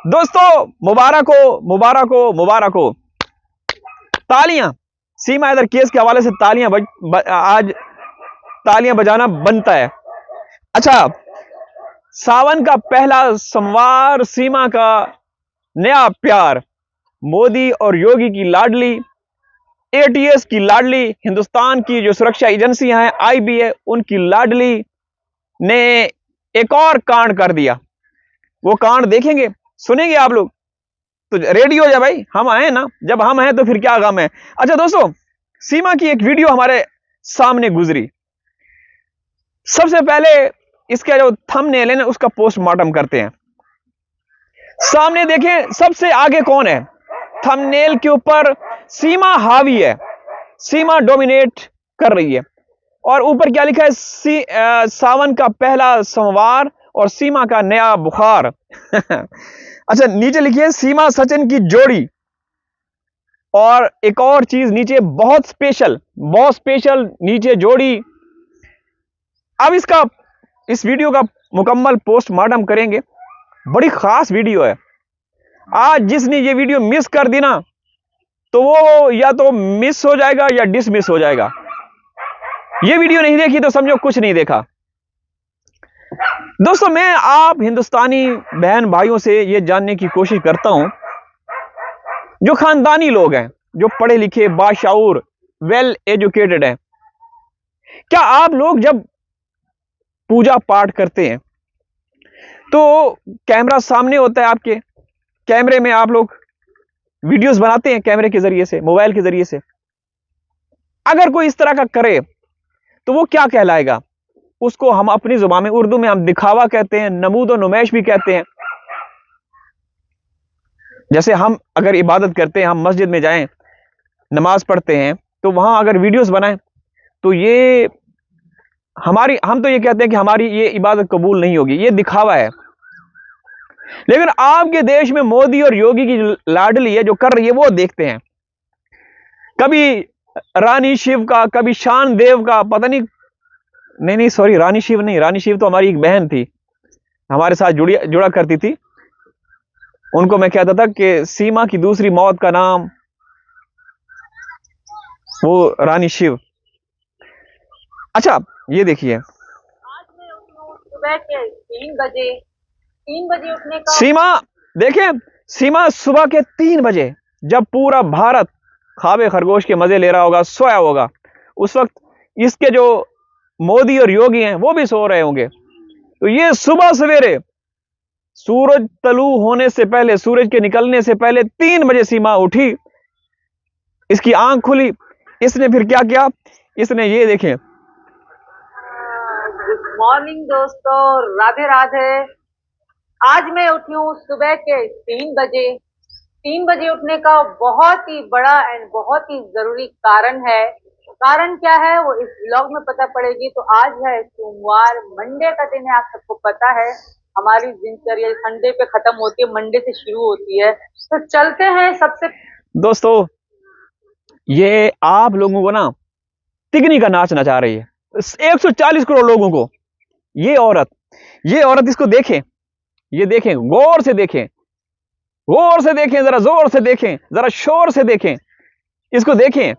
दोस्तों मुबारक हो, मुबारक हो, मुबारक हो। तालियां सीमा हैदर केस के हवाले से आज तालियां बजाना बनता है। अच्छा, सावन का पहला सोमवार, सीमा का नया प्यार, मोदी और योगी की लाडली, एटीएस की लाडली, हिंदुस्तान की जो सुरक्षा एजेंसियां हैं आईबी उनकी लाडली ने एक और कांड कर दिया। वो कांड देखेंगे, सुनेंगे आप लोग तो रेडी हो जाए भाई, हम आए ना, जब हम हैं तो फिर क्या गम है। अच्छा दोस्तों, सीमा की एक वीडियो हमारे सामने गुजरी। सबसे पहले इसका जो थंबनेल है ना उसका पोस्टमार्टम करते हैं। सामने देखें, सबसे आगे कौन है? थंबनेल के ऊपर सीमा हावी है, सीमा डोमिनेट कर रही है, और ऊपर क्या लिखा है? सावन का पहला सोमवार और सीमा का नया बुखार। अच्छा, नीचे लिखिए सीमा सचिन की जोड़ी, और एक और चीज नीचे बहुत स्पेशल नीचे जोड़ी। अब इस वीडियो का मुकम्मल पोस्टमार्टम करेंगे। बड़ी खास वीडियो है। आज जिसने ये वीडियो मिस कर दी ना, तो वो या तो मिस हो जाएगा या डिसमिस हो जाएगा। ये वीडियो नहीं देखी तो समझो कुछ नहीं देखा। दोस्तों, मैं आप हिंदुस्तानी बहन भाइयों से ये जानने की कोशिश करता हूं, जो खानदानी लोग हैं, जो पढ़े लिखे, बाशाऊर, वेल एजुकेटेड हैं, क्या आप लोग जब पूजा पाठ करते हैं तो कैमरा सामने होता है आपके, कैमरे में आप लोग वीडियोस बनाते हैं कैमरे के जरिए से, मोबाइल के जरिए से? अगर कोई इस तरह का करे तो वो क्या कहलाएगा? उसको हम अपनी जुबान में, उर्दू में हम दिखावा कहते हैं, नमूद और नुमाइश भी कहते हैं। जैसे हम अगर इबादत करते हैं, हम मस्जिद में जाएं, नमाज पढ़ते हैं, तो वहां अगर वीडियोस बनाएं तो ये हम तो ये कहते हैं कि हमारी ये इबादत कबूल नहीं होगी, ये दिखावा है। लेकिन आपके देश में मोदी और योगी की लाडली है जो कर रही है, वो देखते हैं। कभी रानी शिव का, कभी शान देव का, पता नहीं सॉरी, रानी शिव नहीं, रानी शिव तो हमारी एक बहन थी, हमारे साथ जुड़ा करती थी। उनको मैं कहता था कि सीमा की दूसरी मौत का नाम वो रानी शिव। अच्छा, ये देखिए, आज मैं सुबह के 3 बजे उठने का। सीमा देखें, सीमा सुबह के 3 बजे, जब पूरा भारत खाबे खरगोश के मजे ले रहा होगा, सोया होगा, उस वक्त इसके जो मोदी और योगी हैं वो भी सो रहे होंगे। तो ये सुबह सवेरे सूरज तलू होने से पहले, सूरज के निकलने से पहले 3 बजे सीमा उठी, इसकी आंख खुली। इसने फिर क्या किया? इसने ये देखें। गुड मॉर्निंग दोस्तों, राधे राधे। आज मैं उठी हूँ सुबह के 3 बजे। 3 बजे उठने का बहुत ही बड़ा एंड बहुत ही जरूरी कारण है। कारण क्या है वो इस ब्लॉग में पता पड़ेगी। तो आज है सोमवार, मंडे का दिन है, आप सबको पता है। हमारी दिनचर्या संडे पे खत्म होती है, मंडे से शुरू होती है। तो चलते हैं। सबसे दोस्तों, ये आप लोगों को ना तिगनी का नाच नचा रही है, 140 करोड़ लोगों को। ये औरत इसको देखें, ये देखें, गौर से देखें, गौर से देखें, जरा जोर से देखें, जरा शोर से देखें, इसको देखें।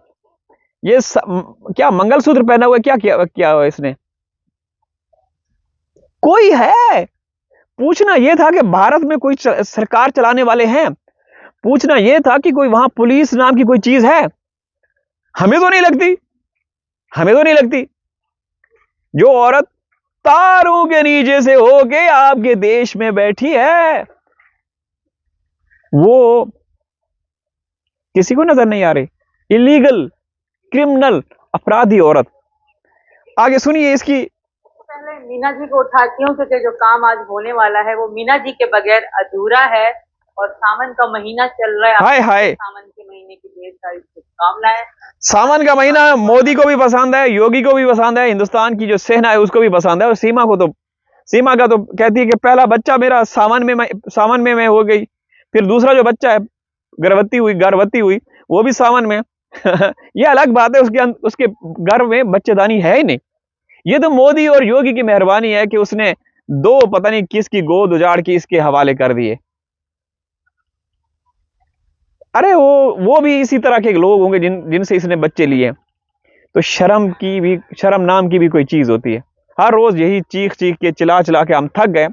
ये क्या मंगलसूत्र पहना हुआ है? क्या हुआ इसने? कोई है? पूछना यह था कि भारत में कोई सरकार चलाने वाले हैं? पूछना यह था कि कोई वहां पुलिस नाम की कोई चीज है? हमें तो नहीं लगती। जो औरत तारों के नीचे से होके आपके देश में बैठी है, वो किसी को नजर नहीं आ रही। इलीगल, क्रिमिनल, अपराधी औरत। आगे सुनिए इसकी। पहले मीना जी को उठाती हूँ क्योंकि जो काम आज होने वाला है वो मीना जी के बगैर अधूरा है। और सावन का महीना चल रहा है। हाय, सावन के महीने की ढेर सारी शुभकामनाएं। सावन का महीना मोदी को भी पसंद है, योगी को भी पसंद है, हिंदुस्तान की जो सेना है उसको भी पसंद है, और सीमा का तो कहती है कि पहला बच्चा मेरा सावन में मैं हो गई, फिर दूसरा जो बच्चा है गर्भवती हुई वो भी सावन में। ये अलग बात है, उसके गर्भ में बच्चेदानी है ही नहीं। ये तो मोदी और योगी की मेहरबानी है कि उसने 2 पता नहीं किसकी गोद उजाड़ के इसके हवाले कर दिए। अरे वो भी इसी तरह के लोग होंगे जिनसे इसने बच्चे लिए। तो शर्म नाम की भी कोई चीज होती है। हर रोज यही चीख चीख के चिल्ला चिल्ला के हम थक गए।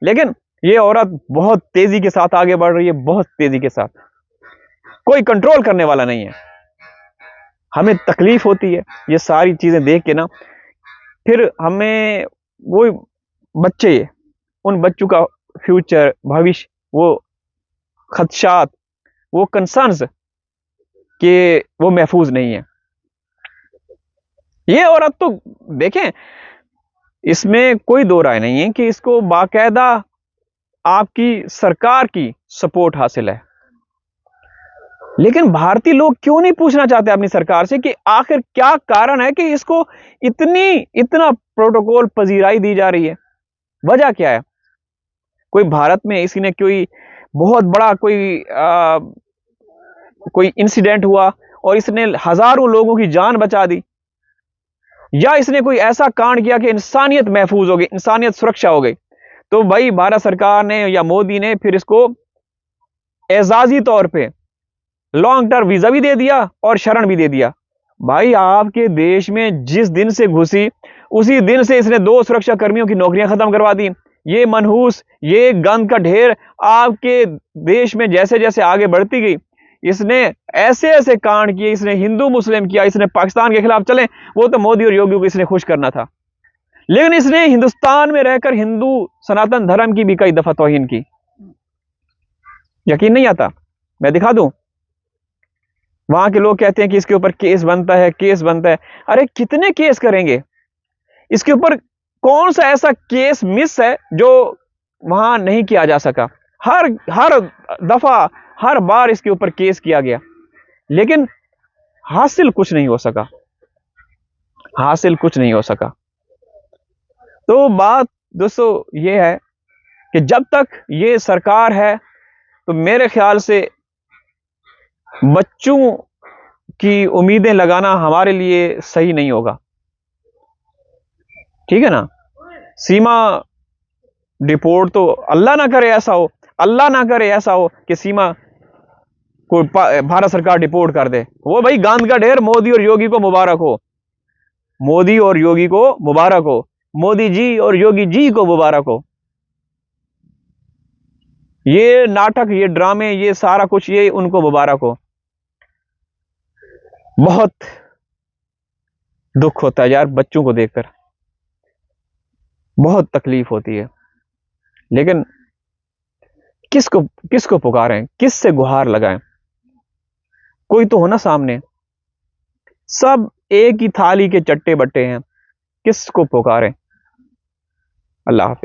लेकिन ये औरत बहुत तेजी के साथ आगे बढ़ रही है, बहुत तेजी के साथ, कोई कंट्रोल करने वाला नहीं है। हमें तकलीफ होती है ये सारी चीजें देख के ना। फिर हमें वो बच्चे, उन बच्चों का फ्यूचर, भविष्य, वो खदशात, वो कंसर्न्स कि वो महफूज नहीं है। ये औरत तो देखें, इसमें कोई दो राय नहीं है कि इसको बाकायदा आपकी सरकार की सपोर्ट हासिल है। लेकिन भारतीय लोग क्यों नहीं पूछना चाहते अपनी सरकार से कि आखिर क्या कारण है कि इसको इतना प्रोटोकॉल पजीराई दी जा रही है? वजह क्या है? कोई भारत में इसी ने कोई बहुत बड़ा कोई इंसिडेंट हुआ और इसने हजारों लोगों की जान बचा दी, या इसने कोई ऐसा कांड किया कि इंसानियत महफूज हो गई, इंसानियत सुरक्षा हो गई, तो भाई भारत सरकार ने या मोदी ने फिर इसको एजाजी तौर पे लॉन्ग टर्म वीजा भी दे दिया और शरण भी दे दिया। भाई आपके देश में जिस दिन से घुसी उसी दिन से इसने 2 सुरक्षा कर्मियों की नौकरियां खत्म करवा दी। ये मनहूस, ये गंद का ढेर आपके देश में जैसे जैसे आगे बढ़ती गई, इसने ऐसे ऐसे कांड किए, इसने हिंदू मुस्लिम किया, इसने पाकिस्तान के खिलाफ चले, वो तो मोदी और योगी को इसने खुश करना था। लेकिन इसने हिंदुस्तान में रहकर हिंदू सनातन धर्म की भी कई दफा तौहीन की। यकीन नहीं आता? मैं दिखा दूं। वहां के लोग कहते हैं कि इसके ऊपर केस बनता है, केस बनता है। अरे कितने केस करेंगे इसके ऊपर? कौन सा ऐसा केस मिस है जो वहां नहीं किया जा सका? हर हर दफा, हर बार इसके ऊपर केस किया गया, लेकिन हासिल कुछ नहीं हो सका, हासिल कुछ नहीं हो सका। तो बात दोस्तों ये है कि जब तक ये सरकार है तो मेरे ख्याल से बच्चों की उम्मीदें लगाना हमारे लिए सही नहीं होगा। ठीक है ना? सीमा डिपोर्ट तो अल्लाह ना करे ऐसा हो, अल्लाह ना करे ऐसा हो कि सीमा को भारत सरकार डिपोर्ट कर दे। वो भाई गांध का ढेर मोदी और योगी को मुबारक हो, मोदी और योगी को मुबारक हो, मोदी जी और योगी जी को मुबारक हो। ये नाटक, ये ड्रामे, ये सारा कुछ, ये उनको मुबारक हो। बहुत दुख होता है यार बच्चों को देखकर, बहुत तकलीफ होती है। लेकिन किसको किसको पुकारें, किससे गुहार लगाएं? कोई तो हो ना सामने। सब एक ही थाली के चट्टे बट्टे हैं, किसको पुकारें? अल्लाह हाफिज।